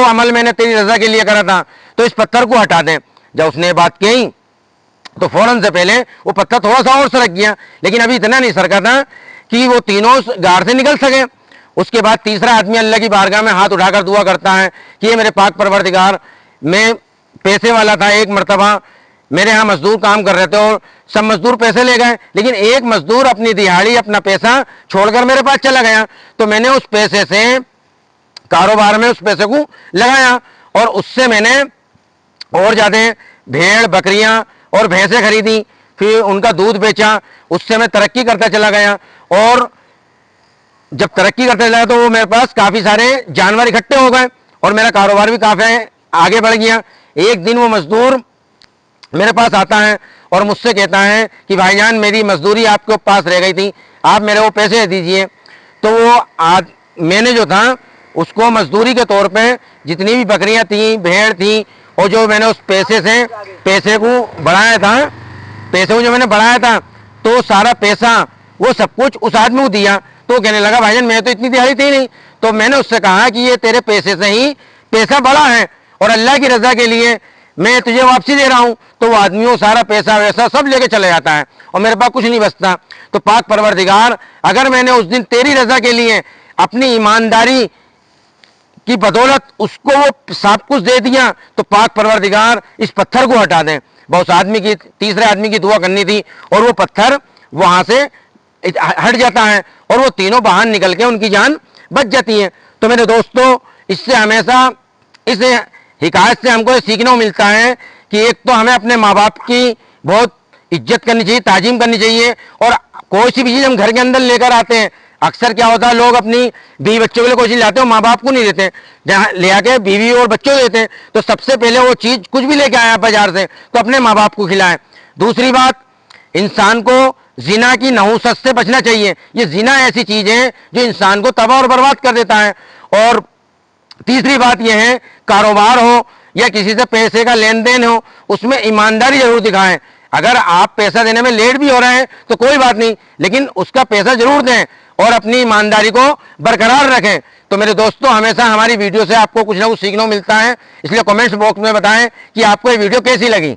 अमल मैंने तेरी रजा के लिए करा था, तो इस पत्थर को हटा दें। जब उसने ये बात कही तो फौरन से पहले वो पत्थर थोड़ा सा और सरक गया, लेकिन अभी इतना नहीं सरका था कि वो तीनों गार से निकल सके। उसके बाद तीसरा आदमी अल्लाह की बारगाह में हाथ उठाकर दुआ करता है कि ये मेरे पाक परवरदिगार, मैं पैसे वाला था, एक मरतबा मेरे यहाँ मजदूर काम कर रहे थे और सब मजदूर पैसे ले गए, लेकिन एक मजदूर अपनी दिहाड़ी अपना पैसा छोड़कर मेरे पास चला गया, तो मैंने उस पैसे से कारोबार में उस पैसे को लगाया और उससे मैंने और ज़्यादा भेड़ बकरियां और भैंसें खरीदी, फिर उनका दूध बेचा, उससे मैं तरक्की करता चला गया। और जब तरक्की करते चला तो वो मेरे पास काफ़ी सारे जानवर इकट्ठे हो गए और मेरा कारोबार भी काफ़ी आगे बढ़ गया। एक दिन वो मजदूर मेरे पास आता है और मुझसे कहता है कि भाईजान, मेरी मजदूरी आपके पास रह गई थी, आप मेरे को पैसे दे दीजिए। तो वो मैंने जो था उसको मजदूरी के तौर पे जितनी भी बकरियां थी, भेड़ थी, और जो मैंने उस पैसे से पैसे को बढ़ाया था, पैसे को जो मैंने बढ़ाया था, तो सारा पैसा वो सब कुछ उस आदमी को दिया। तो कहने लगा भाईजान, मैं तो इतनी दिहाड़ी थी नहीं। तो मैंने उससे कहा कि ये तेरे पैसे से ही पैसा बढ़ा है और अल्लाह की रजा के लिए मैं तुझे वापसी दे रहा हूँ। तो वो आदमी वो सारा पैसा वैसा सब लेके चले जाता है और मेरे पास कुछ नहीं बचता। तो पाक परवरदिगार, अगर मैंने उस दिन तेरी रजा के लिए अपनी ईमानदारी की बदौलत उसको वो सब कुछ दे दिया, तो पाक परवरदिगार इस पत्थर को हटा दें। बहुत आदमी की, तीसरे आदमी की दुआ करनी थी और वो पत्थर वहां से हट जाता है और वो तीनों बाहर निकल के उनकी जान बच जाती है। तो मेरे दोस्तों, इससे हमेशा इस हिकायत से हमको ये सीखने को मिलता है कि एक तो हमें अपने माँ बाप की बहुत इज्जत करनी चाहिए, ताजीम करनी चाहिए। और कोई सी भी चीज़ हम घर के अंदर लेकर आते हैं, अक्सर क्या होता है, लोग अपनी बीवी बच्चों के लिए कोई चीज़ लाते हैं, माँ बाप को नहीं देते, जहाँ ले आके बीवी और बच्चों को देते हैं। तो सबसे पहले वो चीज़ कुछ भी लेके आया बाजार से तो अपने माँ बाप को खिलाएं। दूसरी बात, इंसान को जिना की नहुसत से बचना चाहिए। ये जिना ऐसी चीज़ है जो इंसान को तबाह और बर्बाद कर देता है। और तीसरी बात यह है, कारोबार हो या किसी से पैसे का लेन देन हो, उसमें ईमानदारी जरूर दिखाएं। अगर आप पैसा देने में लेट भी हो रहे हैं तो कोई बात नहीं, लेकिन उसका पैसा जरूर दें और अपनी ईमानदारी को बरकरार रखें। तो मेरे दोस्तों, हमेशा हमारी वीडियो से आपको कुछ ना कुछ सीखने को मिलता है, इसलिए कमेंट्स बॉक्स में बताएं कि आपको ये वीडियो कैसी लगी।